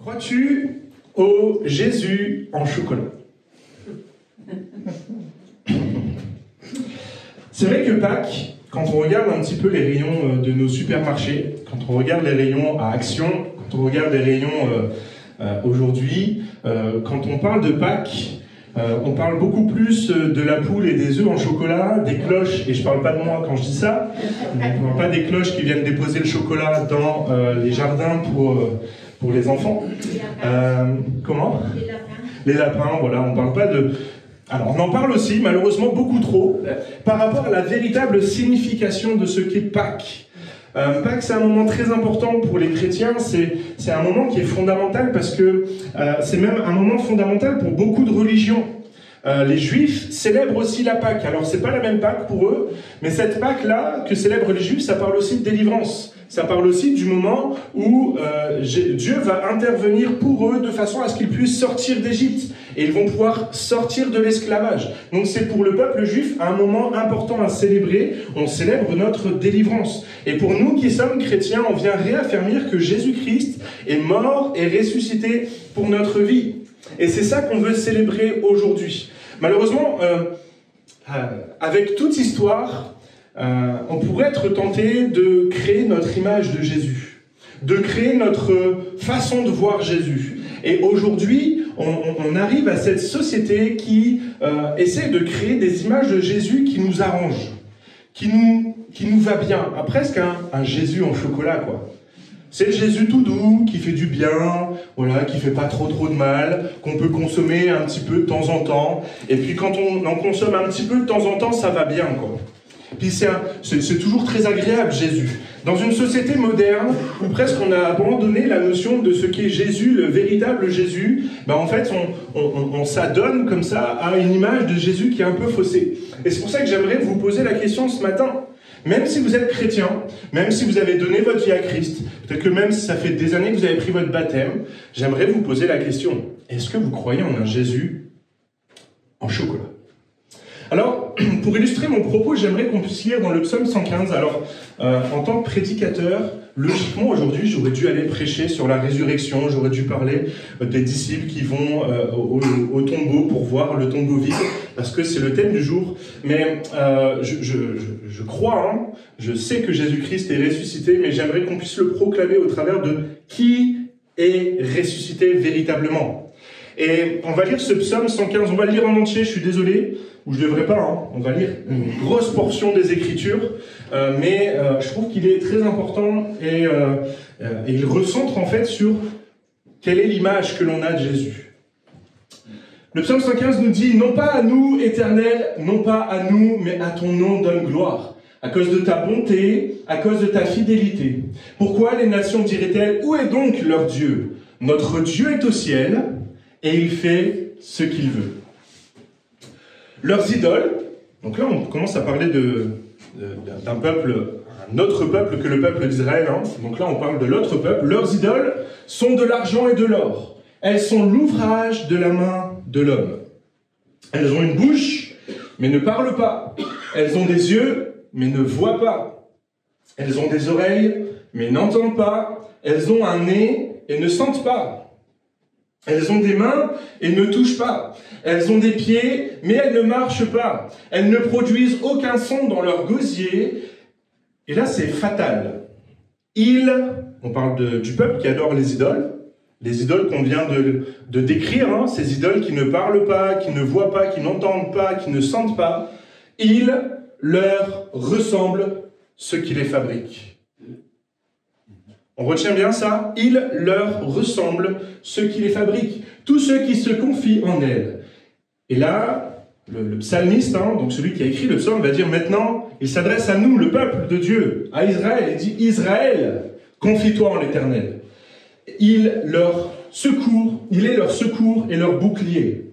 Crois-tu au Jésus en chocolat? C'est vrai que Pâques, quand on regarde un petit peu les rayons de nos supermarchés, quand on regarde les rayons à Action, quand on regarde les rayons aujourd'hui, quand on parle de Pâques, on parle beaucoup plus de la poule et des œufs en chocolat, des cloches, et je parle pas de moi quand je dis ça, on ne parle pas des cloches qui viennent déposer le chocolat dans les jardins pour les enfants. Comment ? Les lapins, voilà, on ne parle pas de... Alors, on en parle aussi, malheureusement, beaucoup trop, par rapport à la véritable signification de ce qu'est Pâques. Pâques, c'est un moment très important pour les chrétiens, c'est un moment qui est fondamental parce que c'est même un moment fondamental pour beaucoup de religions. Les Juifs célèbrent aussi la Pâques. Alors, c'est pas la même Pâques pour eux, mais cette Pâques-là que célèbrent les Juifs, ça parle aussi de délivrance. Ça parle aussi du moment où Dieu va intervenir pour eux de façon à ce qu'ils puissent sortir d'Égypte. Et ils vont pouvoir sortir de l'esclavage. Donc c'est pour le peuple juif un moment important à célébrer. On célèbre notre délivrance. Et pour nous qui sommes chrétiens, on vient réaffirmer que Jésus-Christ est mort et ressuscité pour notre vie. Et c'est ça qu'on veut célébrer aujourd'hui. Malheureusement, avec toute histoire, on pourrait être tenté de créer notre image de Jésus, de créer notre façon de voir Jésus. Et aujourd'hui, on arrive à cette société qui essaie de créer des images de Jésus qui nous arrangent, qui nous va bien. Presque un Jésus en chocolat, quoi. C'est le Jésus tout doux, qui fait du bien, voilà, qui fait pas trop de mal, qu'on peut consommer un petit peu de temps en temps. Et puis quand on en consomme un petit peu de temps en temps, ça va bien, quoi. Puis c'est toujours très agréable, Jésus. Dans une société moderne, où presque on a abandonné la notion de ce qu'est Jésus, le véritable Jésus, ben en fait, on s'adonne comme ça à une image de Jésus qui est un peu faussée. Et c'est pour ça que j'aimerais vous poser la question ce matin. Même si vous êtes chrétien, même si vous avez donné votre vie à Christ, peut-être que même si ça fait des années que vous avez pris votre baptême, j'aimerais vous poser la question. Est-ce que vous croyez en un Jésus en chocolat ? Alors, pour illustrer mon propos, j'aimerais qu'on puisse lire dans le psaume 115. Alors, en tant que prédicateur, logiquement, aujourd'hui, j'aurais dû aller prêcher sur la résurrection, j'aurais dû parler des disciples qui vont au tombeau pour voir le tombeau vide, parce que c'est le thème du jour. Mais je crois, hein, je sais que Jésus-Christ est ressuscité, mais j'aimerais qu'on puisse le proclamer au travers de qui est ressuscité véritablement. Et on va lire ce psaume 115, on va le lire en entier, je suis désolé, ou je devrais pas, hein. On va lire une grosse portion des Écritures, mais je trouve qu'il est très important et il recentre en fait sur quelle est l'image que l'on a de Jésus. Le psaume 115 nous dit « Non pas à nous, Éternel, non pas à nous, mais à ton nom donne gloire, à cause de ta bonté, à cause de ta fidélité. Pourquoi les nations diraient-elles, où est donc leur Dieu? Notre Dieu est au ciel, et il fait ce qu'il veut. » Leurs idoles, donc là on commence à parler d'un peuple, un autre peuple que le peuple d'Israël, hein. Donc là on parle de l'autre peuple. Leurs idoles sont de l'argent et de l'or. Elles sont l'ouvrage de la main de l'homme. Elles ont une bouche, mais ne parlent pas. Elles ont des yeux, mais ne voient pas. Elles ont des oreilles, mais n'entendent pas. Elles ont un nez et ne sentent pas. Elles ont des mains et ne touchent pas. Elles ont des pieds, mais elles ne marchent pas. Elles ne produisent aucun son dans leur gosier. Et là, c'est fatal. On parle du peuple qui adore les idoles qu'on vient de décrire, hein, ces idoles qui ne parlent pas, qui ne voient pas, qui n'entendent pas, qui ne sentent pas. Ils leur ressemblent ceux qui les fabriquent. On retient bien ça? Ils leur ressemblent ceux qui les fabriquent, tous ceux qui se confient en elles. Et là, le psalmiste, hein, donc celui qui a écrit le psaume, va dire maintenant, il s'adresse à nous, le peuple de Dieu, à Israël. Il dit « Israël, confie-toi en l'Éternel. Il est leur secours et leur bouclier.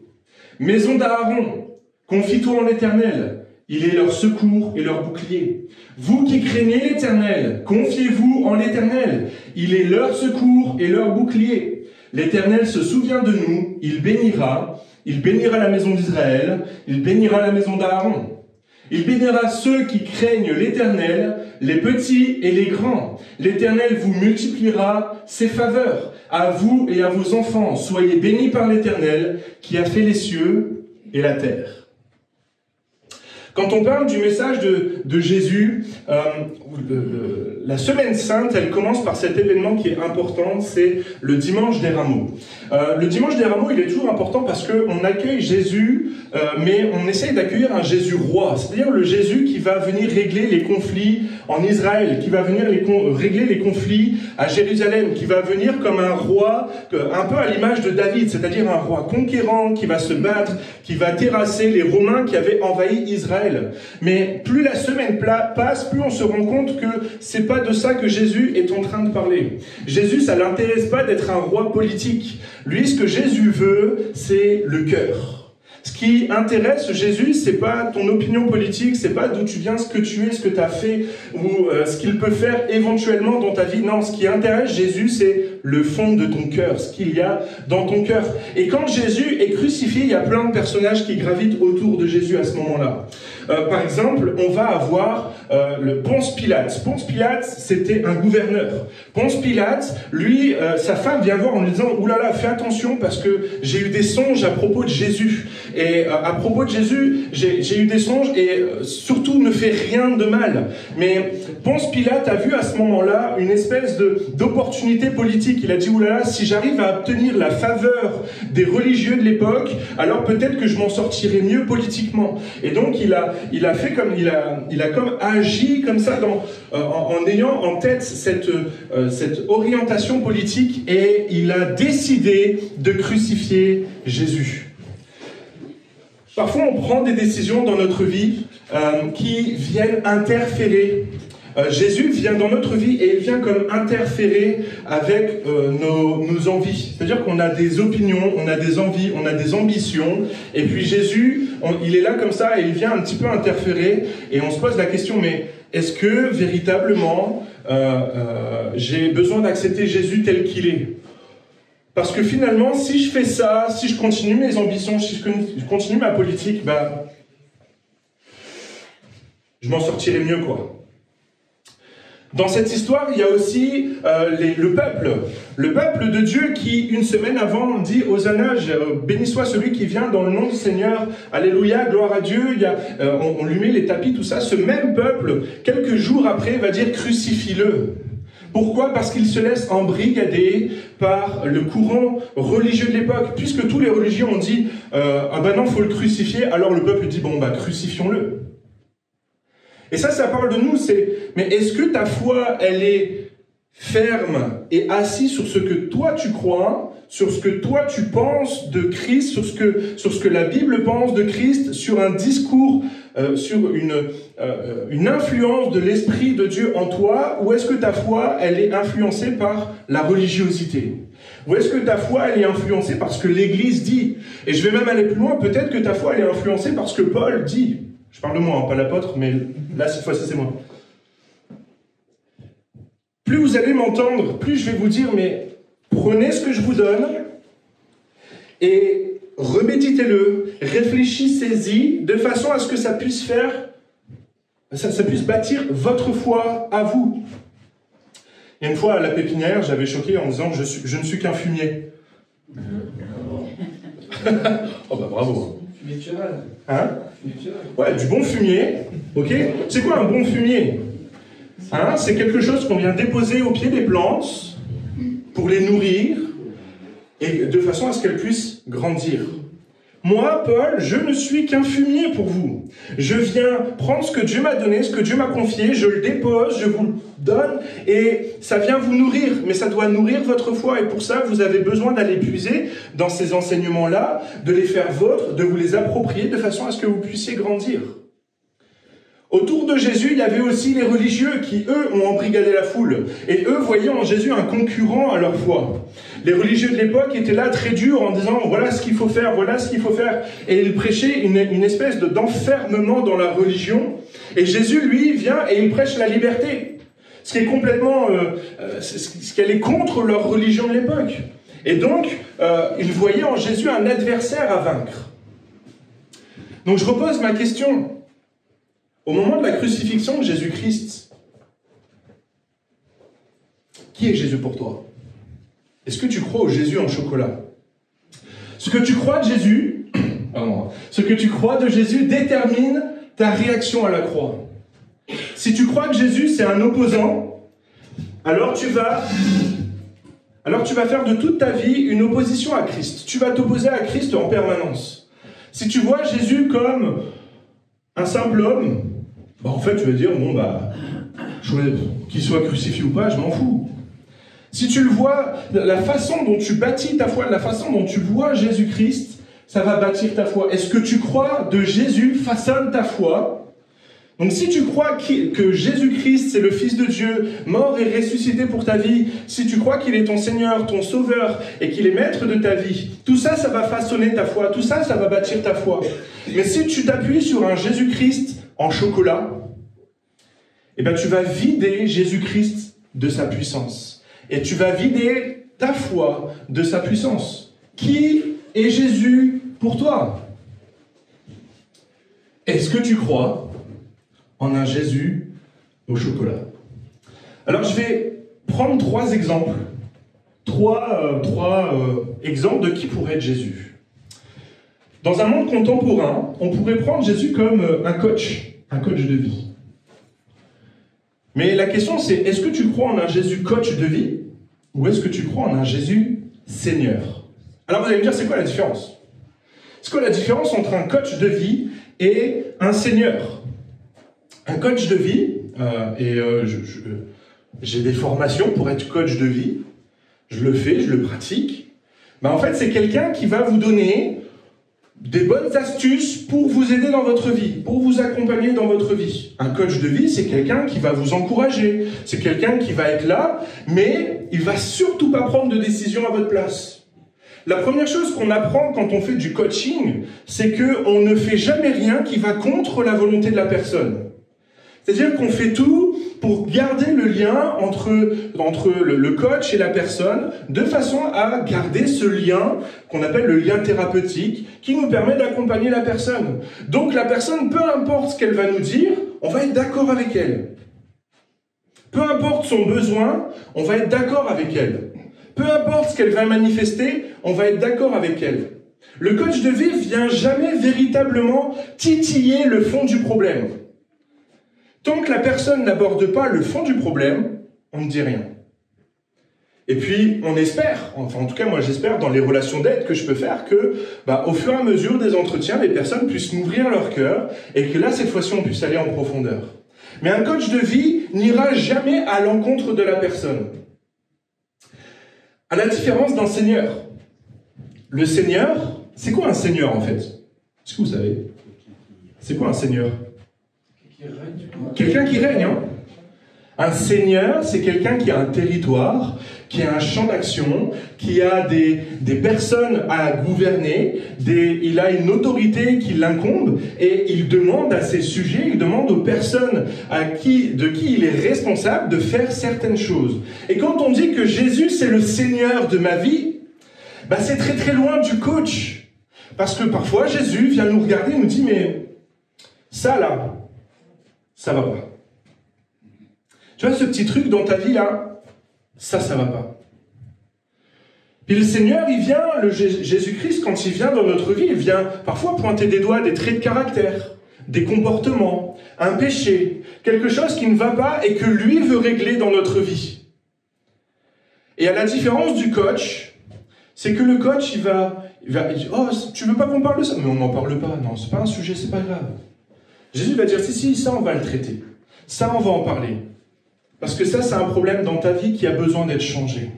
Maison d'Aaron, confie-toi en l'Éternel. Il est leur secours et leur bouclier. Vous qui craignez l'Éternel, confiez-vous en l'Éternel. Il est leur secours et leur bouclier. L'Éternel se souvient de nous, il bénira la maison d'Israël, il bénira la maison d'Aaron. Il bénira ceux qui craignent l'Éternel, les petits et les grands. L'Éternel vous multipliera ses faveurs. À vous et à vos enfants, soyez bénis par l'Éternel, qui a fait les cieux et la terre. Quand on parle du message de Jésus, la semaine sainte, elle commence par cet événement qui est important, c'est le dimanche des rameaux. Le dimanche des rameaux, il est toujours important parce qu'on accueille Jésus, mais on essaye d'accueillir un Jésus roi, c'est-à-dire le Jésus qui va venir régler les conflits en Israël, qui va venir régler les conflits à Jérusalem, qui va venir comme un roi, un peu à l'image de David, c'est-à-dire un roi conquérant qui va se battre, qui va terrasser les Romains qui avaient envahi Israël. Mais plus la semaine passe, plus on se rend compte que c'est pas de ça que Jésus est en train de parler. Jésus, ça l'intéresse pas d'être un roi politique. Lui, ce que Jésus veut, c'est le cœur. Ce qui intéresse Jésus, c'est pas ton opinion politique, c'est pas d'où tu viens, ce que tu es, ce que tu as fait, ou ce qu'il peut faire éventuellement dans ta vie. Non, ce qui intéresse Jésus, c'est le fond de ton cœur, ce qu'il y a dans ton cœur. Et quand Jésus est crucifié, il y a plein de personnages qui gravitent autour de Jésus à ce moment-là. Par exemple, on va avoir le Ponce Pilate. Ponce Pilate, c'était un gouverneur. Ponce Pilate, lui, sa femme vient voir en lui disant « Ouh là là, fais attention parce que j'ai eu des songes à propos de Jésus. Et à propos de Jésus, j'ai eu des songes et surtout ne fais rien de mal. » Mais Ponce Pilate a vu à ce moment-là une espèce d'opportunité politique. Il a dit « Ouh là là, si j'arrive à obtenir la faveur des religieux de l'époque, alors peut-être que je m'en sortirai mieux politiquement. » Et donc il a comme agi comme ça en ayant en tête cette orientation politique, et il a décidé de crucifier Jésus. Parfois, on prend des décisions dans notre vie qui viennent interférer. Jésus vient dans notre vie et il vient comme interférer avec nos envies. C'est-à-dire qu'on a des opinions, on a des envies, on a des ambitions. Et puis Jésus, il est là comme ça et il vient un petit peu interférer. Et on se pose la question, mais est-ce que véritablement j'ai besoin d'accepter Jésus tel qu'il est ? Parce que finalement, si je fais ça, si je continue mes ambitions, si je continue ma politique, je m'en sortirai mieux, quoi. Dans cette histoire, il y a aussi le peuple de Dieu qui, une semaine avant, dit « Hosanna, béni soit celui qui vient dans le nom du Seigneur, alléluia, gloire à Dieu ». On lui met les tapis, tout ça. Ce même peuple, quelques jours après, va dire « Crucifie-le ». Pourquoi ? Parce qu'il se laisse embrigader par le courant religieux de l'époque. Puisque tous les religieux ont dit « Ah ben non, il faut le crucifier », alors le peuple dit « Bon, crucifions-le ». Et ça parle de nous, mais est-ce que ta foi, elle est ferme et assise sur ce que toi tu crois, sur ce que toi tu penses de Christ, sur ce que la Bible pense de Christ, sur un discours, sur une influence de l'Esprit de Dieu en toi, ou est-ce que ta foi, elle est influencée par la religiosité ? Ou est-ce que ta foi, elle est influencée par ce que l'Église dit ? Et je vais même aller plus loin, peut-être que ta foi, elle est influencée par ce que Paul dit. Je parle de moi, pas l'apôtre, mais là, cette fois-ci, c'est moi. Plus vous allez m'entendre, plus je vais vous dire, mais prenez ce que je vous donne et reméditez-le, réfléchissez-y de façon à ce que ça puisse ça puisse bâtir votre foi à vous. Il y a une fois à la pépinière, j'avais choqué en disant je ne suis qu'un fumier. Oh bravo. Fumier de cheval. Hein? Ouais, du bon fumier. Ok. C'est quoi un bon fumier? C'est quelque chose qu'on vient déposer au pied des plantes pour les nourrir et de façon à ce qu'elles puissent grandir. Moi, Paul, je ne suis qu'un fumier pour vous. Je viens prendre ce que Dieu m'a donné, ce que Dieu m'a confié, je le dépose, je vous le donne et ça vient vous nourrir. Mais ça doit nourrir votre foi et pour ça, vous avez besoin d'aller puiser dans ces enseignements-là, de les faire vôtres, de vous les approprier de façon à ce que vous puissiez grandir. Autour de Jésus, il y avait aussi les religieux qui, eux, ont embrigadé la foule. Et eux voyaient en Jésus un concurrent à leur foi. Les religieux de l'époque étaient là très durs en disant « voilà ce qu'il faut faire, voilà ce qu'il faut faire ». Et ils prêchaient une espèce d'enfermement dans la religion. Et Jésus, lui, vient et il prêche la liberté. Ce qui est complètement... ce qu'elle est contre leur religion de l'époque. Et donc, ils voyaient en Jésus un adversaire à vaincre. Donc je repose ma question. Au moment de la crucifixion de Jésus-Christ, qui est Jésus pour toi? Est-ce que tu crois au Jésus en chocolat? Ce que tu crois de Jésus, ce que tu crois de Jésus détermine ta réaction à la croix. Si tu crois que Jésus c'est un opposant, alors tu vas faire de toute ta vie une opposition à Christ. Tu vas t'opposer à Christ en permanence. Si tu vois Jésus comme un simple homme, en fait tu vas dire, qu'il soit crucifié ou pas, je m'en fous. Si tu le vois, la façon dont tu bâtis ta foi, la façon dont tu vois Jésus-Christ, ça va bâtir ta foi. Est-ce que tu crois de Jésus façonne ta foi? Donc si tu crois que Jésus-Christ c'est le Fils de Dieu, mort et ressuscité pour ta vie, si tu crois qu'il est ton Seigneur, ton Sauveur, et qu'il est maître de ta vie, tout ça, ça va façonner ta foi, tout ça, ça va bâtir ta foi. Mais si tu t'appuies sur un Jésus-Christ en chocolat, tu vas vider Jésus-Christ de sa puissance. Et tu vas vider ta foi de sa puissance. Qui est Jésus pour toi? Est-ce que tu crois en un Jésus au chocolat? Alors je vais prendre trois exemples. Trois exemples de qui pourrait être Jésus. Dans un monde contemporain, on pourrait prendre Jésus comme un coach de vie. Mais la question c'est, est-ce que tu crois en un Jésus coach de vie ou est-ce que tu crois en un Jésus Seigneur? Alors vous allez me dire, c'est quoi la différence? C'est quoi la différence entre un coach de vie et un Seigneur? Un coach de vie, j'ai des formations pour être coach de vie, je le fais, je le pratique, en fait c'est quelqu'un qui va vous donner des bonnes astuces pour vous aider dans votre vie, pour vous accompagner dans votre vie. Un coach de vie, c'est quelqu'un qui va vous encourager, c'est quelqu'un qui va être là, mais il va surtout pas prendre de décision à votre place. La première chose qu'on apprend quand on fait du coaching, c'est qu'on ne fait jamais rien qui va contre la volonté de la personne. C'est-à-dire qu'on fait tout pour garder le lien entre le coach et la personne, de façon à garder ce lien qu'on appelle le lien thérapeutique, qui nous permet d'accompagner la personne. Donc la personne, peu importe ce qu'elle va nous dire, on va être d'accord avec elle. Peu importe son besoin, on va être d'accord avec elle. Peu importe ce qu'elle va manifester, on va être d'accord avec elle. Le coach de vie vient jamais véritablement titiller le fond du problème. Tant que la personne n'aborde pas le fond du problème, on ne dit rien. Et puis, on espère, enfin en tout cas moi j'espère dans les relations d'aide que je peux faire que, au fur et à mesure des entretiens, les personnes puissent m'ouvrir leur cœur et que là, cette fois-ci, on puisse aller en profondeur. Mais un coach de vie n'ira jamais à l'encontre de la personne. À la différence d'un seigneur. Le seigneur, c'est quoi un seigneur en fait? Est-ce que vous savez? C'est quoi un seigneur? Quelqu'un qui règne, hein? Un seigneur, c'est quelqu'un qui a un territoire, qui a un champ d'action, qui a des personnes à gouverner, il a une autorité qui l'incombe, et il demande à ses sujets, il demande aux personnes de qui il est responsable de faire certaines choses. Et quand on dit que Jésus, c'est le Seigneur de ma vie, c'est très très loin du coach. Parce que parfois, Jésus vient nous regarder et nous dit, mais ça là, ça va pas. Tu vois ce petit truc dans ta vie là, ça va pas. Puis le Seigneur, il vient, Jésus-Christ, quand il vient dans notre vie, il vient parfois pointer des doigts, des traits de caractère, des comportements, un péché, quelque chose qui ne va pas et que lui veut régler dans notre vie. Et à la différence du coach, c'est que le coach, il dit, oh, tu veux pas qu'on parle de ça? Mais on n'en parle pas, non, c'est pas un sujet, c'est pas grave. Jésus va dire, si, ça on va le traiter. Ça on va en parler. Parce que ça, c'est un problème dans ta vie qui a besoin d'être changé.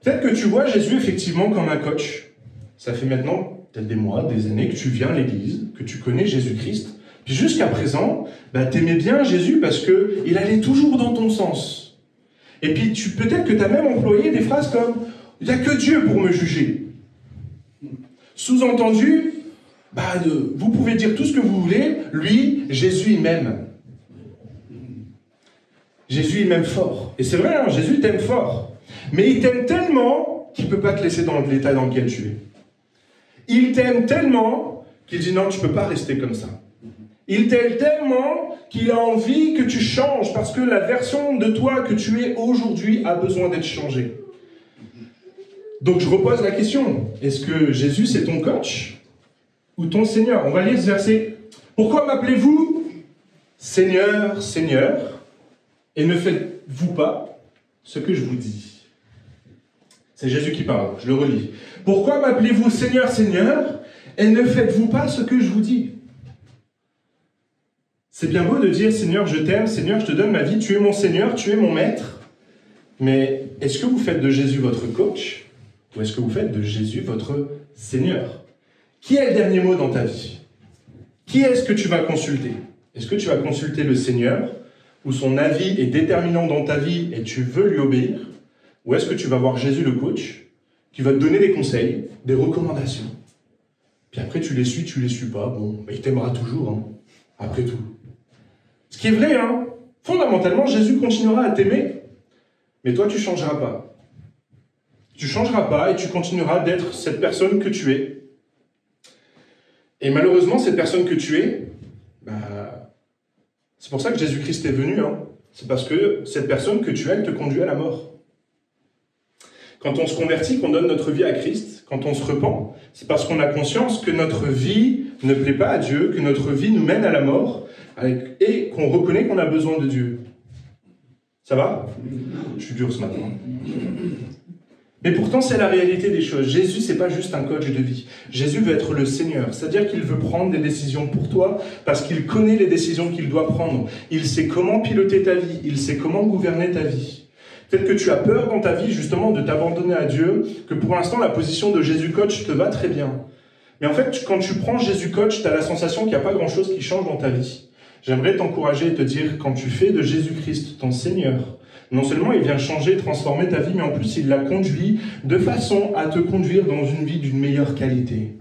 Peut-être que tu vois Jésus effectivement comme un coach. Ça fait maintenant peut-être des mois, des années que tu viens à l'église, que tu connais Jésus-Christ. Puis jusqu'à présent, t'aimais bien Jésus parce qu'il allait toujours dans ton sens. Et puis peut-être que tu as même employé des phrases comme « il n'y a que Dieu pour me juger ». Sous-entendu, vous pouvez dire tout ce que vous voulez, lui, Jésus, il m'aime. Jésus, il m'aime fort. Et c'est vrai, hein, Jésus t'aime fort. Mais il t'aime tellement qu'il ne peut pas te laisser dans l'état dans lequel tu es. Il t'aime tellement qu'il dit non, tu ne peux pas rester comme ça. Il t'aime tellement qu'il a envie que tu changes parce que la version de toi que tu es aujourd'hui a besoin d'être changée. Donc je repose la question. Est-ce que Jésus c'est ton coach ou ton Seigneur? On va lire ce verset. Pourquoi m'appelez-vous Seigneur, Seigneur, et ne faites-vous pas ce que je vous dis? C'est Jésus qui parle, je le relis. Pourquoi m'appelez-vous Seigneur, Seigneur, et ne faites-vous pas ce que je vous dis? C'est bien beau de dire Seigneur, je t'aime, Seigneur, je te donne ma vie, tu es mon Seigneur, tu es mon maître. Mais est-ce que vous faites de Jésus votre coach ou est-ce que vous faites de Jésus votre Seigneur? Qui est le dernier mot dans ta vie? Qui est-ce que tu vas consulter? Est-ce que tu vas consulter le Seigneur où son avis est déterminant dans ta vie et tu veux lui obéir? Ou est-ce que tu vas voir Jésus le coach qui va te donner des conseils, des recommandations? Puis après tu les suis pas, bon, il t'aimera toujours, hein, après tout. Ce qui est vrai, hein, fondamentalement, Jésus continuera à t'aimer, mais toi, tu ne changeras pas. Tu ne changeras pas et tu continueras d'être cette personne que tu es. Et malheureusement, cette personne que tu es, c'est pour ça que Jésus-Christ est venu. Hein. C'est parce que cette personne que tu es, elle te conduit à la mort. Quand on se convertit, qu'on donne notre vie à Christ, quand on se repent, c'est parce qu'on a conscience que notre vie ne plaît pas à Dieu, que notre vie nous mène à la mort, et qu'on reconnaît qu'on a besoin de Dieu. Ça va? Je suis dur ce matin. Mais pourtant, c'est la réalité des choses. Jésus, c'est pas juste un coach de vie. Jésus veut être le Seigneur. C'est-à-dire qu'il veut prendre des décisions pour toi parce qu'il connaît les décisions qu'il doit prendre. Il sait comment piloter ta vie. Il sait comment gouverner ta vie. Peut-être que tu as peur dans ta vie, justement, de t'abandonner à Dieu, que pour l'instant, la position de Jésus coach te va très bien. Mais en fait, quand tu prends Jésus coach, tu as la sensation qu'il n'y a pas grand-chose qui change dans ta vie. J'aimerais t'encourager et te dire, quand tu fais de Jésus-Christ ton Seigneur, non seulement il vient changer, transformer ta vie, mais en plus il la conduit de façon à te conduire dans une vie d'une meilleure qualité.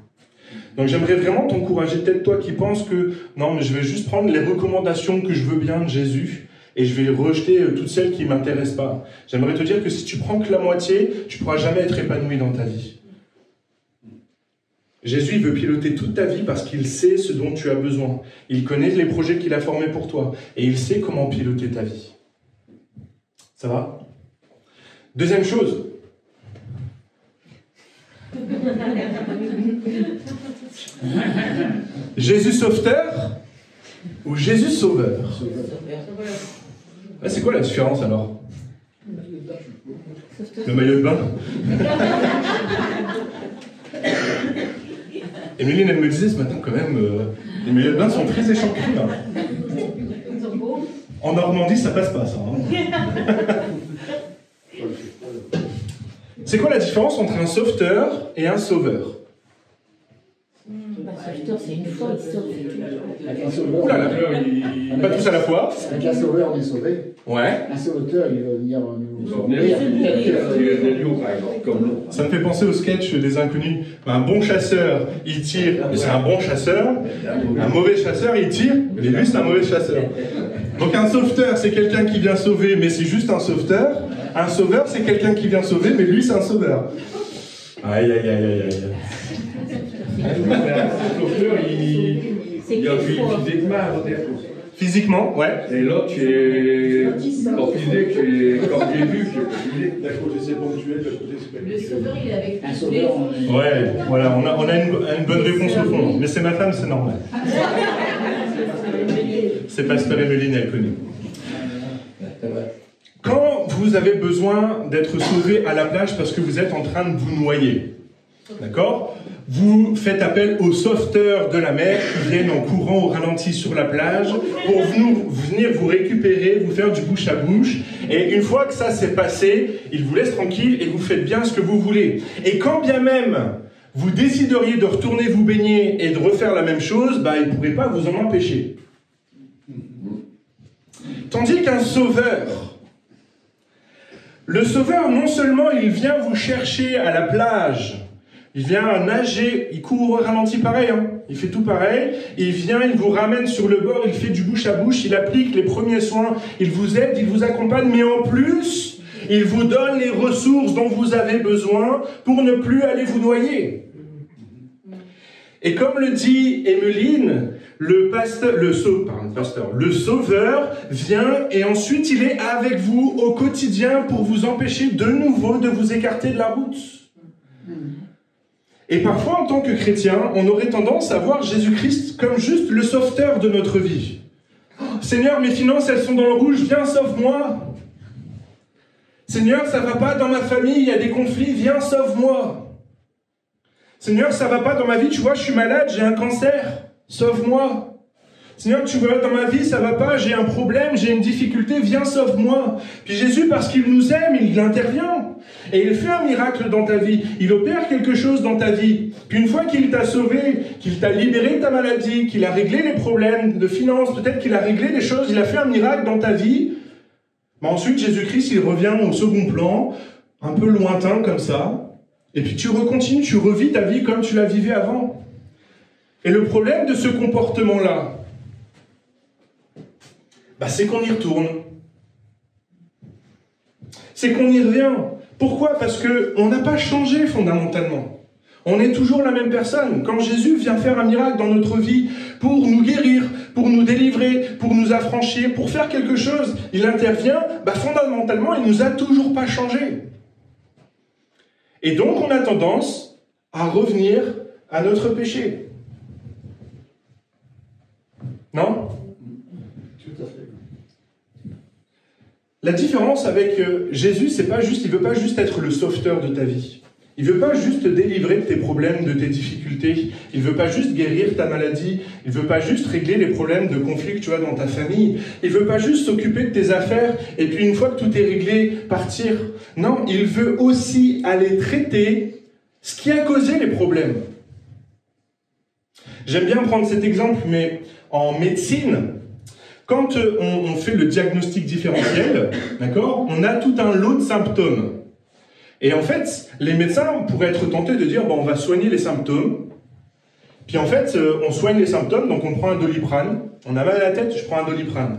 Donc j'aimerais vraiment t'encourager, peut-être toi qui penses que non, mais je vais juste prendre les recommandations que je veux bien de Jésus et je vais rejeter toutes celles qui ne m'intéressent pas. J'aimerais te dire que si tu prends que la moitié, tu ne pourras jamais être épanoui dans ta vie. Jésus il veut piloter toute ta vie parce qu'il sait ce dont tu as besoin. Il connaît les projets qu'il a formés pour toi et il sait comment piloter ta vie. Ça va? Deuxième chose. Jésus sauveteur ou Jésus sauveur? Ah, c'est quoi la différence alors? Le maillot de bain. Emeline, elle me disait ce matin quand même, les maillots de bain sont très échancrés. Hein. En Normandie, ça passe pas, ça. Hein. C'est quoi la différence entre un sauveteur et un sauveur? Un sauveteur, c'est une fois, il sauve. Ouh là là, pas tous à la fois. Avec un sauveur, on est sauvé. Ouais. Un sauveteur, il va venir nous sauver. Ça me fait penser au sketch des Inconnus. Un bon chasseur, il tire, mais c'est un bon chasseur. Un mauvais chasseur, il tire, mais lui, c'est un mauvais chasseur. Donc un sauveteur, c'est quelqu'un qui vient sauver, mais c'est juste un sauveteur. Un sauveur, c'est quelqu'un qui vient sauver, mais lui, c'est un sauveur. Aïe, aïe, aïe, aïe, aïe. Un sauveteur, il a physiquement. Physiquement, ouais. Et l'autre, tu es en physique, tu es comme Jésus, tu es physique. D'un côté c'est ponctuel, de l'autre côté c'est pas. Le sauveur, il est avec un tous sauveur. Ouais, voilà, on a une bonne réponse au fond. Mais c'est ma femme, c'est normal. C'est Pasteur Emeline, elle connaît. Quand vous avez besoin d'être sauvé à la plage parce que vous êtes en train de vous noyer, d'accord? Vous faites appel aux sauveteurs de la mer qui viennent en courant au ralenti sur la plage pour venir vous récupérer, vous faire du bouche à bouche. Et une fois que ça s'est passé, ils vous laissent tranquille et vous faites bien ce que vous voulez. Et quand bien même vous décideriez de retourner vous baigner et de refaire la même chose, ils ne pourraient pas vous en empêcher. Tandis qu'un sauveur, le sauveur, non seulement il vient vous chercher à la plage, il vient nager, il court au ralenti pareil, hein. Il fait tout pareil, il vient, il vous ramène sur le bord, il fait du bouche à bouche, il applique les premiers soins, il vous aide, il vous accompagne, mais en plus, il vous donne les ressources dont vous avez besoin pour ne plus aller vous noyer. Et comme le dit Emmeline, le Sauveur vient et ensuite il est avec vous au quotidien pour vous empêcher de nouveau de vous écarter de la route. Et parfois, en tant que chrétien, on aurait tendance à voir Jésus-Christ comme juste le sauveteur de notre vie. Oh, Seigneur, mes finances, elles sont dans le rouge, viens, sauve-moi. Seigneur, ça va pas dans ma famille, il y a des conflits, viens, sauve-moi. Seigneur, ça va pas dans ma vie, tu vois, je suis malade, j'ai un cancer, sauve-moi. Seigneur, tu vois, dans ma vie, ça va pas, j'ai un problème, j'ai une difficulté, viens, sauve-moi. Puis Jésus, parce qu'il nous aime, il intervient. Et il fait un miracle dans ta vie. Il opère quelque chose dans ta vie. Puis une fois qu'il t'a sauvé, qu'il t'a libéré de ta maladie, qu'il a réglé les problèmes de finances, peut-être qu'il a réglé les choses, il a fait un miracle dans ta vie. Mais ensuite, Jésus-Christ, il revient au second plan, un peu lointain comme ça. Et puis tu recontinues, tu revis ta vie comme tu la vivais avant. Et le problème de ce comportement-là, c'est qu'on y retourne. C'est qu'on y revient. Pourquoi? Parce qu'on n'a pas changé fondamentalement. On est toujours la même personne. Quand Jésus vient faire un miracle dans notre vie pour nous guérir, pour nous délivrer, pour nous affranchir, pour faire quelque chose, il intervient, fondamentalement, il ne nous a toujours pas changé. Et donc, on a tendance à revenir à notre péché. Non? Tout à fait. La différence avec Jésus, c'est pas juste, il veut pas juste être le sauveteur de ta vie. Il veut pas juste te délivrer de tes problèmes, de tes difficultés. Il veut pas juste guérir ta maladie. Il veut pas juste régler les problèmes de conflit que tu as dans ta famille. Il veut pas juste s'occuper de tes affaires et puis une fois que tout est réglé, partir. Non, il veut aussi aller traiter ce qui a causé les problèmes. J'aime bien prendre cet exemple, mais en médecine, quand on fait le diagnostic différentiel, d'accord, on a tout un lot de symptômes. Et en fait, les médecins pourraient être tentés de dire, on va soigner les symptômes. Puis en fait, on soigne les symptômes, donc on prend un Doliprane. On a mal à la tête, je prends un Doliprane.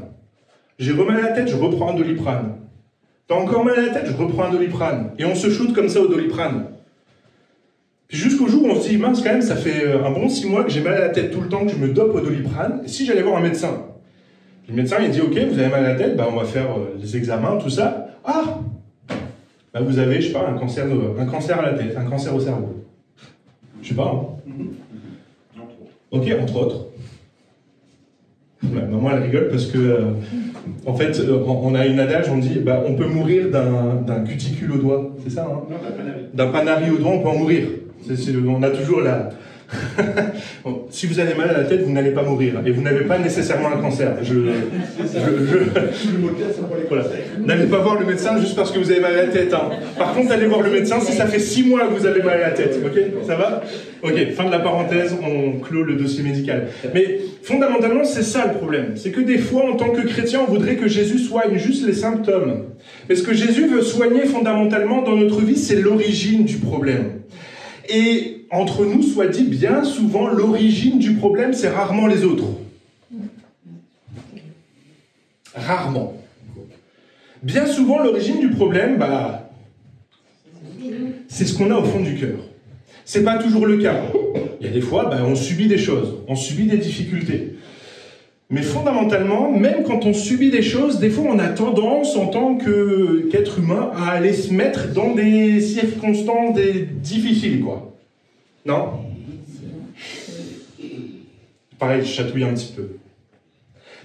J'ai mal à la tête, je reprends un Doliprane. T'as encore mal à la tête, je reprends un Doliprane. Et on se shoot comme ça au Doliprane. Puis jusqu'au jour où on se dit, mince, quand même, ça fait un bon 6 mois que j'ai mal à la tête tout le temps, que je me dope au Doliprane. Et si j'allais voir un médecin? Le médecin, il dit, ok, vous avez mal à la tête, on va faire les examens, tout ça. Ah! Vous avez, je sais pas, un cancer à la tête, un cancer au cerveau. Je sais pas, hein. Ok, entre autres. Maman, elle rigole parce que, en fait, on a une adage, on dit, on peut mourir d'un cuticule au doigt. C'est ça, hein? Non, d'un panari au doigt, on peut en mourir. On a toujours la... Bon, si vous avez mal à la tête, vous n'allez pas mourir. Et vous n'avez pas nécessairement un cancer. Voilà. N'allez pas voir le médecin juste parce que vous avez mal à la tête. Hein. Par contre, allez voir le médecin si ça fait 6 mois que vous avez mal à la tête. Ok? Ça va? Ok, fin de la parenthèse, on clôt le dossier médical. Mais fondamentalement, c'est ça le problème. C'est que des fois, en tant que chrétien, on voudrait que Jésus soigne juste les symptômes. Mais ce que Jésus veut soigner fondamentalement dans notre vie, c'est l'origine du problème. Et entre nous, soit dit, bien souvent, l'origine du problème, c'est rarement les autres. Rarement. Bien souvent, l'origine du problème, c'est ce qu'on a au fond du cœur. C'est pas toujours le cas. Il y a des fois, on subit des choses, on subit des difficultés. Mais fondamentalement, même quand on subit des choses, des fois on a tendance, en tant qu'être humain, à aller se mettre dans des circonstances difficiles, quoi. Non? Pareil, je chatouille un petit peu.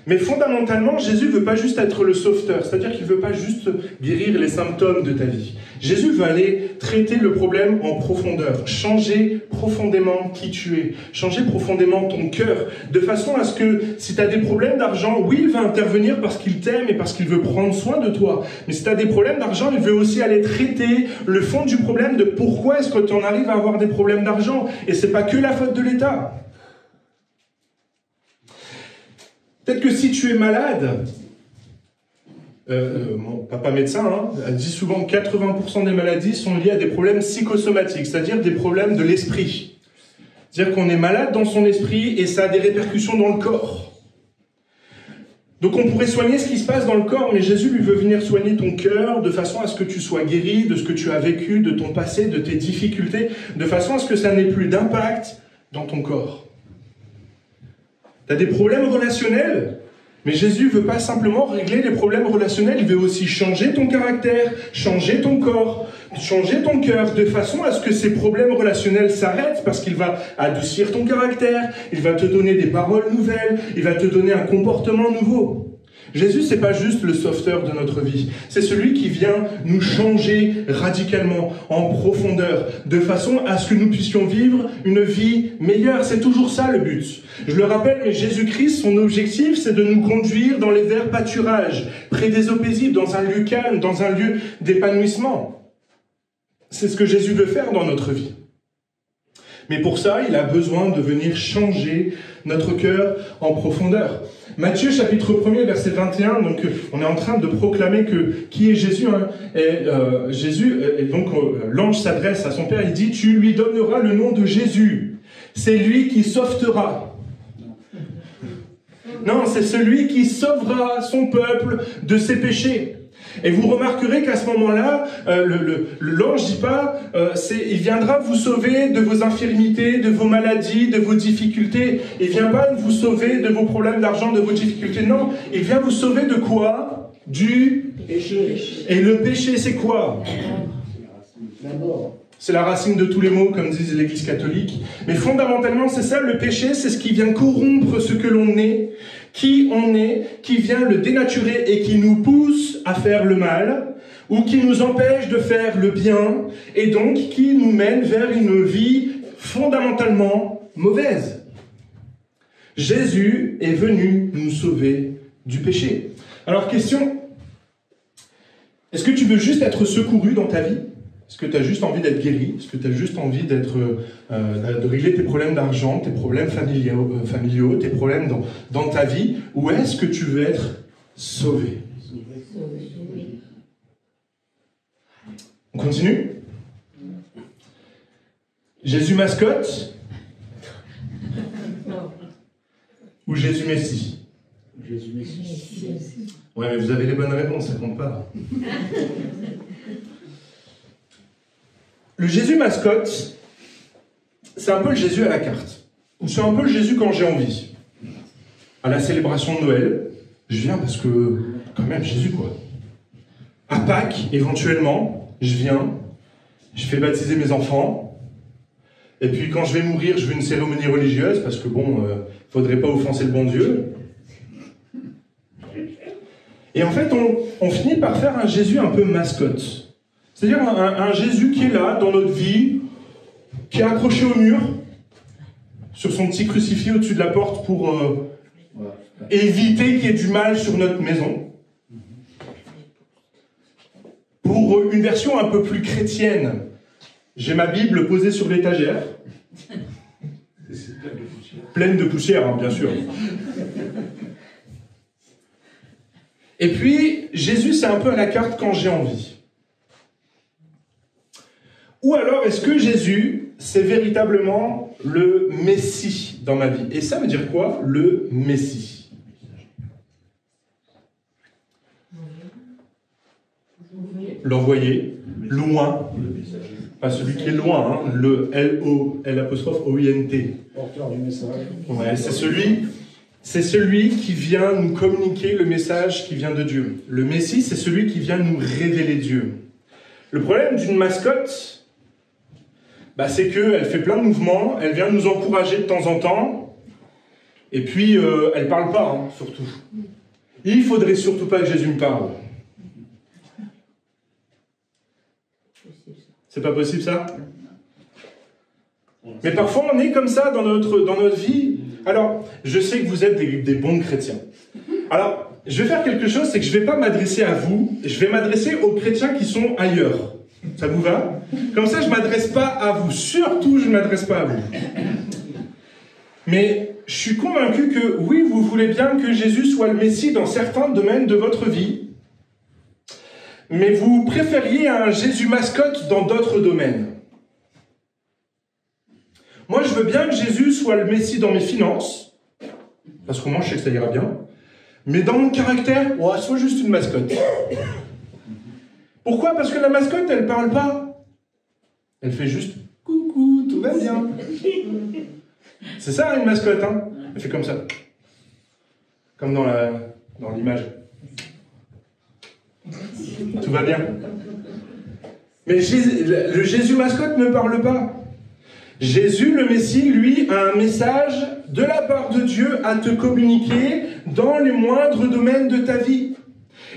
Mais fondamentalement, Jésus ne veut pas juste être le sauveteur, c'est-à-dire qu'il ne veut pas juste guérir les symptômes de ta vie. Jésus veut aller traiter le problème en profondeur, changer profondément qui tu es, changer profondément ton cœur, de façon à ce que si tu as des problèmes d'argent, oui, il va intervenir parce qu'il t'aime et parce qu'il veut prendre soin de toi. Mais si tu as des problèmes d'argent, il veut aussi aller traiter le fond du problème de pourquoi est-ce que tu en arrives à avoir des problèmes d'argent. Et ce n'est pas que la faute de l'État. Peut-être que si tu es malade, mon papa médecin dit souvent que 80% des maladies sont liées à des problèmes psychosomatiques, c'est-à-dire des problèmes de l'esprit. C'est-à-dire qu'on est malade dans son esprit et ça a des répercussions dans le corps. Donc on pourrait soigner ce qui se passe dans le corps, mais Jésus lui veut venir soigner ton cœur de façon à ce que tu sois guéri de ce que tu as vécu, de ton passé, de tes difficultés, de façon à ce que ça n'ait plus d'impact dans ton corps. Tu as des problèmes relationnels, mais Jésus ne veut pas simplement régler les problèmes relationnels, il veut aussi changer ton caractère, changer ton corps, changer ton cœur, de façon à ce que ces problèmes relationnels s'arrêtent, parce qu'il va adoucir ton caractère, il va te donner des paroles nouvelles, il va te donner un comportement nouveau. Jésus, c'est pas juste le sauveteur de notre vie, c'est celui qui vient nous changer radicalement, en profondeur, de façon à ce que nous puissions vivre une vie meilleure. C'est toujours ça le but. Je le rappelle, mais Jésus-Christ, son objectif, c'est de nous conduire dans les verts pâturages, près des eaux paisibles, dans un lieu calme, dans un lieu d'épanouissement. C'est ce que Jésus veut faire dans notre vie. Mais pour ça, il a besoin de venir changer notre cœur en profondeur. Matthieu chapitre 1er, verset 21, donc on est en train de proclamer qui est Jésus. Et donc l'ange s'adresse à son père, il dit « Tu lui donneras le nom de Jésus, c'est lui qui sauvera. » Non, c'est celui qui sauvera son peuple de ses péchés. Et vous remarquerez qu'à ce moment-là, l'ange dit pas, il viendra vous sauver de vos infirmités, de vos maladies, de vos difficultés. Il vient pas vous sauver de vos problèmes d'argent, de vos difficultés. Non, il vient vous sauver de quoi? Du péché. Et le péché, c'est quoi? La mort. C'est la racine de tous les maux, comme dit l'Église catholique. Mais fondamentalement, c'est ça, le péché, c'est ce qui vient corrompre ce que l'on est, qui on est, qui vient le dénaturer et qui nous pousse à faire le mal, ou qui nous empêche de faire le bien, et donc qui nous mène vers une vie fondamentalement mauvaise. Jésus est venu nous sauver du péché. Alors, question, est-ce que tu veux juste être secouru dans ta vie ? Est-ce que tu as juste envie d'être guéri? Est-ce que tu as juste envie de régler tes problèmes d'argent, tes problèmes familiaux, tes problèmes dans ta vie? Ou est-ce que tu veux être sauvé? On continue? Jésus mascotte? Ou Jésus Messie? Jésus Messie. Ouais, mais vous avez les bonnes réponses, ça compte pas. Le Jésus mascotte, c'est un peu le Jésus à la carte. Ou c'est un peu le Jésus quand j'ai envie. À la célébration de Noël, je viens parce que, quand même, Jésus, quoi. À Pâques, éventuellement, je viens, je fais baptiser mes enfants, et puis quand je vais mourir, je veux une cérémonie religieuse, parce que bon, faudrait pas offenser le bon Dieu. Et en fait, on finit par faire un Jésus un peu mascotte. C'est-à-dire un Jésus qui est là, dans notre vie, qui est accroché au mur, sur son petit crucifix au-dessus de la porte pour éviter qu'il y ait du mal sur notre maison. Pour une version un peu plus chrétienne, j'ai ma Bible posée sur l'étagère. Pleine de poussière, hein, bien sûr. Et puis, Jésus, c'est un peu à la carte quand j'ai envie. Ou alors, est-ce que Jésus, c'est véritablement le Messie dans ma vie? Et ça veut dire quoi, le Messie? L'envoyé, loin. Pas celui qui est loin, hein, le L-O-L'-O-I-N-T. Porteur du message. Ouais, c'est celui qui vient nous communiquer le message qui vient de Dieu. Le Messie, c'est celui qui vient nous révéler Dieu. Le problème d'une mascotte, c'est qu'elle fait plein de mouvements, elle vient nous encourager de temps en temps, et puis elle ne parle pas, hein, surtout. Il ne faudrait surtout pas que Jésus me parle. C'est pas possible ça? Mais parfois on est comme ça dans notre vie. Alors, je sais que vous êtes des bons chrétiens. Alors, je vais faire quelque chose, c'est que je ne vais pas m'adresser à vous, je vais m'adresser aux chrétiens qui sont ailleurs. Ça vous va? Comme ça, je ne m'adresse pas à vous. Surtout, je ne m'adresse pas à vous. Mais je suis convaincu que, oui, vous voulez bien que Jésus soit le Messie dans certains domaines de votre vie, mais vous préfériez un Jésus mascotte dans d'autres domaines. Moi, je veux bien que Jésus soit le Messie dans mes finances, parce qu'au moins, je sais que ça ira bien, mais dans mon caractère, soit juste une mascotte. Pourquoi? Parce que la mascotte, elle parle pas. Elle fait juste « coucou, tout va bien ». C'est ça une mascotte, hein? Elle fait comme ça. Comme dans l'image. Tout va bien. Mais le Jésus mascotte ne parle pas. Jésus, le Messie, lui, a un message de la part de Dieu à te communiquer dans les moindres domaines de ta vie.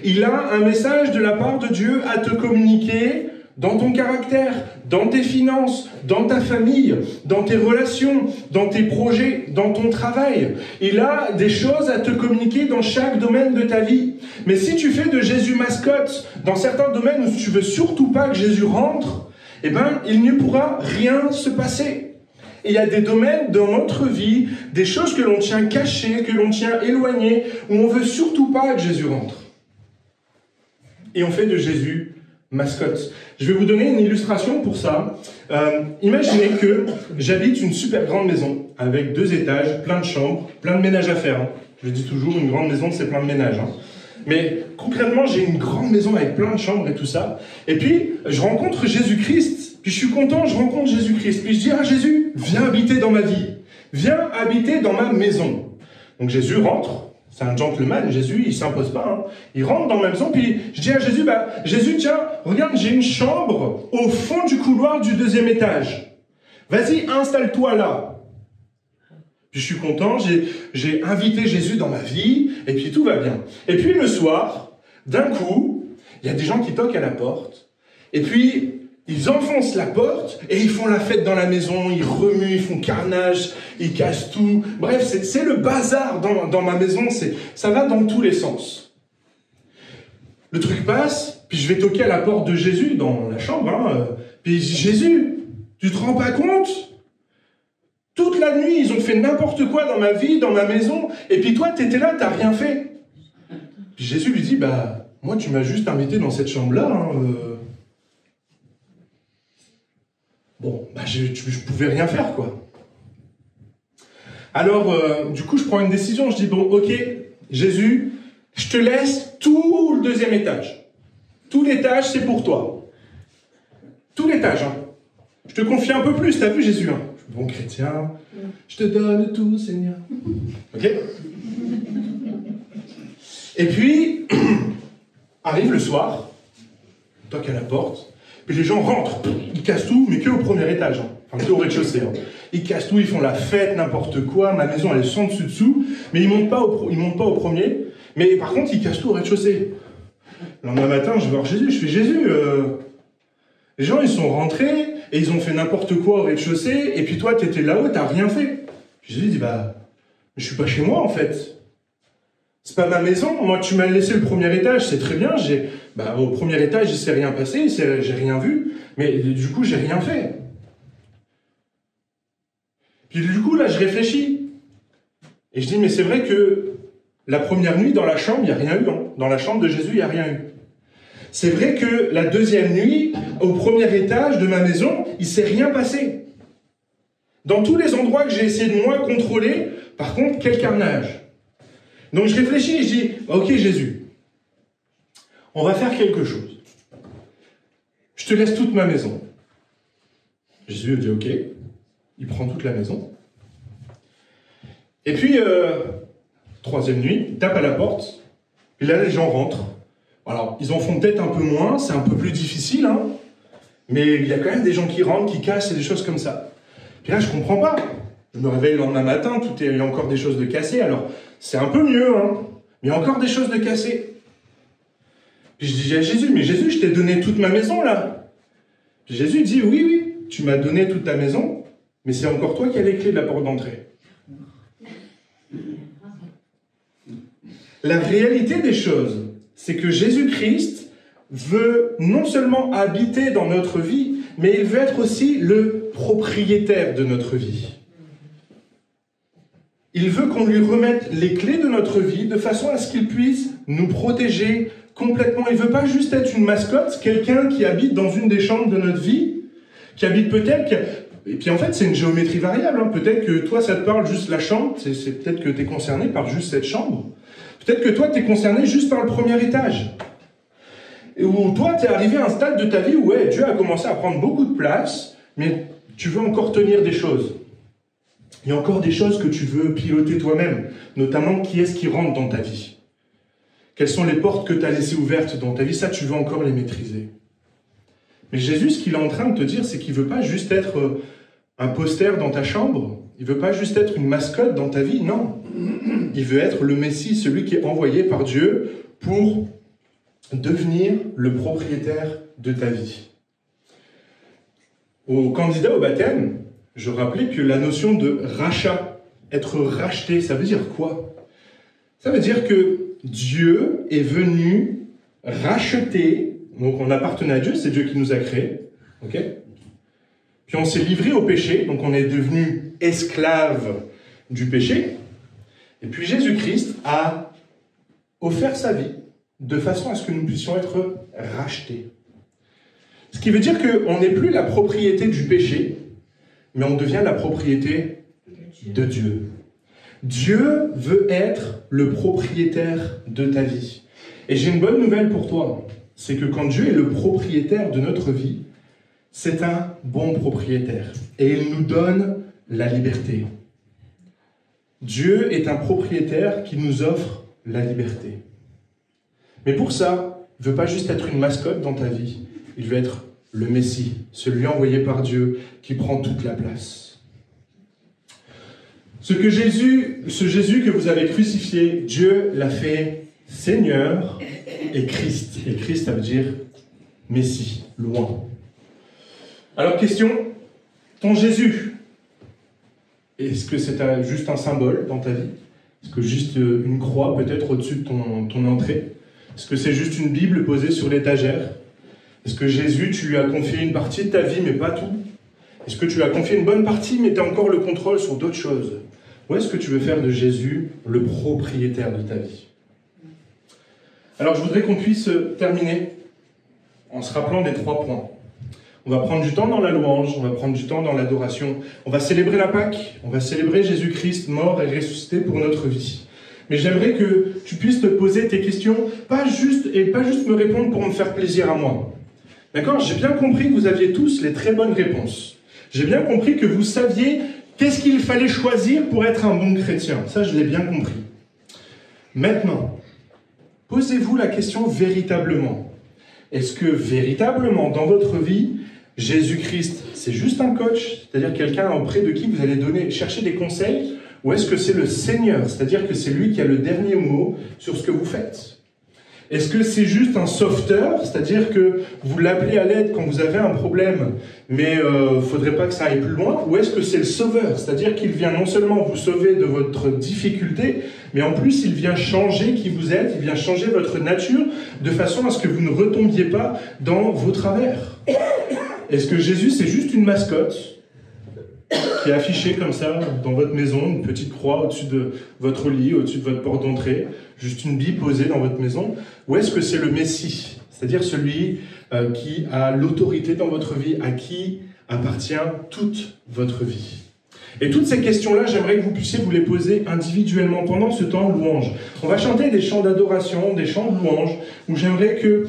Il a un message de la part de Dieu à te communiquer dans ton caractère, dans tes finances, dans ta famille, dans tes relations, dans tes projets, dans ton travail. Il a des choses à te communiquer dans chaque domaine de ta vie. Mais si tu fais de Jésus mascotte dans certains domaines où tu veux surtout pas que Jésus rentre, eh ben, il ne pourra rien se passer. Et il y a des domaines dans notre vie, des choses que l'on tient cachées, que l'on tient éloignées, où on veut surtout pas que Jésus rentre. Et on fait de Jésus mascotte. Je vais vous donner une illustration pour ça. Imaginez que j'habite une super grande maison, avec 2 étages, plein de chambres, plein de ménage à faire. Hein. Je dis toujours, une grande maison, c'est plein de ménage. Hein. Mais concrètement, j'ai une grande maison avec plein de chambres et tout ça. Et puis, je rencontre Jésus-Christ. Puis je suis content, je rencontre Jésus-Christ. Puis je dis, ah Jésus, viens habiter dans ma vie. Viens habiter dans ma maison. Donc Jésus rentre. C'est un gentleman, Jésus, il s'impose pas. Hein. Il rentre dans ma maison, puis je dis à Jésus, Jésus, tiens, regarde, j'ai une chambre au fond du couloir du 2e étage. Vas-y, installe-toi là. Puis je suis content, j'ai invité Jésus dans ma vie, et puis tout va bien. Et puis le soir, d'un coup, il y a des gens qui toquent à la porte, et puis ils enfoncent la porte, et ils font la fête dans la maison, ils remuent, ils font carnage, ils cassent tout. Bref, c'est le bazar dans ma maison, ça va dans tous les sens. Le truc passe, puis je vais toquer à la porte de Jésus, dans la chambre, hein, puis je dis, Jésus, tu te rends pas compte ? Toute la nuit, ils ont fait n'importe quoi dans ma vie, dans ma maison, et puis toi, t'étais là, t'as rien fait. Puis Jésus lui dit, moi, tu m'as juste invité dans cette chambre-là, hein, Bon, je pouvais rien faire, quoi. Alors, du coup, je prends une décision. Je dis, bon, ok, Jésus, je te laisse tout le 2e étage. Tout l'étage, c'est pour toi. Tout l'étage, hein. Je te confie un peu plus, t'as vu, Jésus, hein. Je suis bon chrétien, je te donne tout, Seigneur. Ok ? Et puis, arrive le soir, toque à la porte, puis les gens rentrent, ils cassent tout, mais que au 1er étage, hein. Enfin, que au rez-de-chaussée. Hein. Ils cassent tout, ils font la fête, n'importe quoi, ma maison elle est sans dessus-dessous, mais ils montent pas au 1er, mais par contre ils cassent tout au rez-de-chaussée. Le lendemain matin, je vais voir Jésus, je fais Jésus, les gens ils sont rentrés, et ils ont fait n'importe quoi au rez-de-chaussée, et puis toi t'étais là-haut, t'as rien fait. Puis Jésus dit, je suis pas chez moi en fait. C'est pas ma maison, moi tu m'as laissé le 1er étage, c'est très bien, au 1er étage il s'est rien passé, j'ai rien vu, mais du coup j'ai rien fait. Puis du coup là je réfléchis, et je dis mais c'est vrai que la première nuit dans la chambre il n'y a rien eu, hein. Dans la chambre de Jésus il n'y a rien eu. C'est vrai que la 2e nuit, au 1er étage de ma maison, il s'est rien passé. Dans tous les endroits que j'ai essayé de moi contrôler, par contre quel carnage. Donc je réfléchis et je dis, ok Jésus, on va faire quelque chose. Je te laisse toute ma maison. Jésus dit ok, il prend toute la maison. Et puis, 3e nuit, il tape à la porte, et là les gens rentrent. Alors, ils en font peut-être un peu moins, c'est un peu plus difficile, hein, mais il y a quand même des gens qui rentrent, qui cassent et des choses comme ça. Puis là, je comprends pas. Je me réveille le lendemain matin, il y a encore des choses de cassées, alors c'est un peu mieux, hein, mais il y a encore des choses de cassées. Puis je dis à Jésus, mais Jésus, je t'ai donné toute ma maison, là. Puis Jésus dit, oui, tu m'as donné toute ta maison, mais c'est encore toi qui as les clés de la porte d'entrée. La réalité des choses, c'est que Jésus-Christ veut non seulement habiter dans notre vie, mais il veut être aussi le propriétaire de notre vie. Il veut qu'on lui remette les clés de notre vie de façon à ce qu'il puisse nous protéger complètement. Il ne veut pas juste être une mascotte, quelqu'un qui habite dans une des chambres de notre vie, qui habite peut-être... Et puis en fait, c'est une géométrie variable. Hein. Peut-être que toi, ça te parle juste la chambre, c'est peut-être que tu es concerné par juste cette chambre. Peut-être que toi, tu es concerné juste par le 1er étage. Ou toi, tu es arrivé à un stade de ta vie où Dieu a commencé à prendre beaucoup de place, mais tu veux encore tenir des choses. Il y a encore des choses que tu veux piloter toi-même, notamment qui est-ce qui rentre dans ta vie. Quelles sont les portes que tu as laissées ouvertes dans ta vie? Ça, tu veux encore les maîtriser. Mais Jésus, ce qu'il est en train de te dire, c'est qu'il ne veut pas juste être un poster dans ta chambre. Il ne veut pas juste être une mascotte dans ta vie. Non. Il veut être le Messie, celui qui est envoyé par Dieu pour devenir le propriétaire de ta vie. Aux candidats au baptême, je rappelais que la notion de rachat, être racheté, ça veut dire quoi? Ça veut dire que Dieu est venu racheter, donc on appartenait à Dieu, c'est Dieu qui nous a créés, ok? Puis on s'est livré au péché, donc on est devenu esclave du péché, et puis Jésus-Christ a offert sa vie de façon à ce que nous puissions être rachetés. Ce qui veut dire qu'on n'est plus la propriété du péché, mais on devient la propriété de Dieu. Dieu veut être le propriétaire de ta vie. Et j'ai une bonne nouvelle pour toi, c'est que quand Dieu est le propriétaire de notre vie, c'est un bon propriétaire. Et il nous donne la liberté. Dieu est un propriétaire qui nous offre la liberté. Mais pour ça, il ne veut pas juste être une mascotte dans ta vie, il veut être le Messie, celui envoyé par Dieu qui prend toute la place. Ce Jésus que vous avez crucifié, Dieu l'a fait Seigneur et Christ. Et Christ, ça veut dire Messie, loin. Alors, question, ton Jésus, est-ce que c'est juste un symbole dans ta vie? Est-ce que juste une croix peut-être au-dessus de ton entrée? Est-ce que c'est juste une Bible posée sur l'étagère? Est-ce que Jésus, tu lui as confié une partie de ta vie, mais pas tout? Est-ce que tu lui as confié une bonne partie, mais tu as encore le contrôle sur d'autres choses? Ou est-ce que tu veux faire de Jésus le propriétaire de ta vie? Alors, je voudrais qu'on puisse terminer en se rappelant des 3 points. On va prendre du temps dans la louange, on va prendre du temps dans l'adoration. On va célébrer la Pâque, on va célébrer Jésus-Christ mort et ressuscité pour notre vie. Mais j'aimerais que tu puisses te poser tes questions, pas juste me répondre pour me faire plaisir à moi. D'accord? J'ai bien compris que vous aviez tous les très bonnes réponses. J'ai bien compris que vous saviez qu'est-ce qu'il fallait choisir pour être un bon chrétien. Ça, je l'ai bien compris. Maintenant, posez-vous la question véritablement. Est-ce que véritablement, dans votre vie, Jésus-Christ, c'est juste un coach, c'est-à-dire quelqu'un auprès de qui vous allez chercher des conseils, ou est-ce que c'est le Seigneur, c'est-à-dire que c'est lui qui a le dernier mot sur ce que vous faites? Est-ce que c'est juste un sauveteur, c'est-à-dire que vous l'appelez à l'aide quand vous avez un problème, mais il ne faudrait pas que ça aille plus loin? Ou est-ce que c'est le sauveur, c'est-à-dire qu'il vient non seulement vous sauver de votre difficulté, mais en plus il vient changer qui vous êtes, il vient changer votre nature, de façon à ce que vous ne retombiez pas dans vos travers? Est-ce que Jésus, c'est juste une mascotte qui est affichée comme ça dans votre maison, une petite croix au-dessus de votre lit, au-dessus de votre porte d'entrée, juste une Bible posée dans votre maison? Ou est-ce que c'est le Messie, c'est-à-dire celui qui a l'autorité dans votre vie, à qui appartient toute votre vie? Et toutes ces questions-là, j'aimerais que vous puissiez vous les poser individuellement pendant ce temps de louange. On va chanter des chants d'adoration, des chants de louange, où j'aimerais que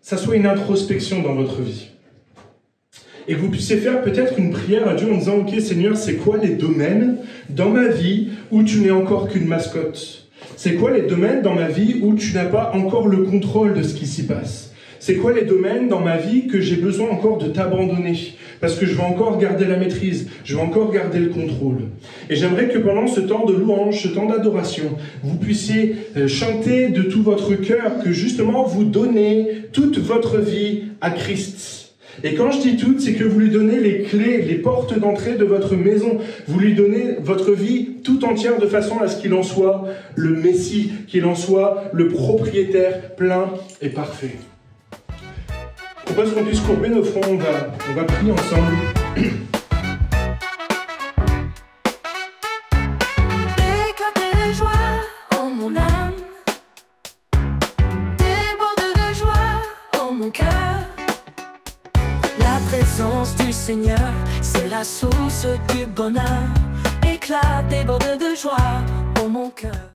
ça soit une introspection dans votre vie. Et que vous puissiez faire peut-être une prière à Dieu en disant « Ok Seigneur, c'est quoi les domaines dans ma vie où tu n'es encore qu'une mascotte? C'est quoi les domaines dans ma vie où tu n'as pas encore le contrôle de ce qui s'y passe? C'est quoi les domaines dans ma vie que j'ai besoin encore de t'abandonner? Parce que je veux encore garder la maîtrise, je veux encore garder le contrôle. » Et j'aimerais que pendant ce temps de louange, ce temps d'adoration, vous puissiez chanter de tout votre cœur, que justement vous donnez toute votre vie à Christ. Et quand je dis tout, c'est que vous lui donnez les clés, les portes d'entrée de votre maison. Vous lui donnez votre vie tout entière de façon à ce qu'il en soit le Messie, qu'il en soit le propriétaire plein et parfait. Je propose qu'on puisse courber nos fronts, on va prier ensemble. Éclater de joie en mon âme, déborder de joie en mon cœur. La présence du Seigneur, c'est la source du bonheur. Éclat, déborde de joie en mon cœur.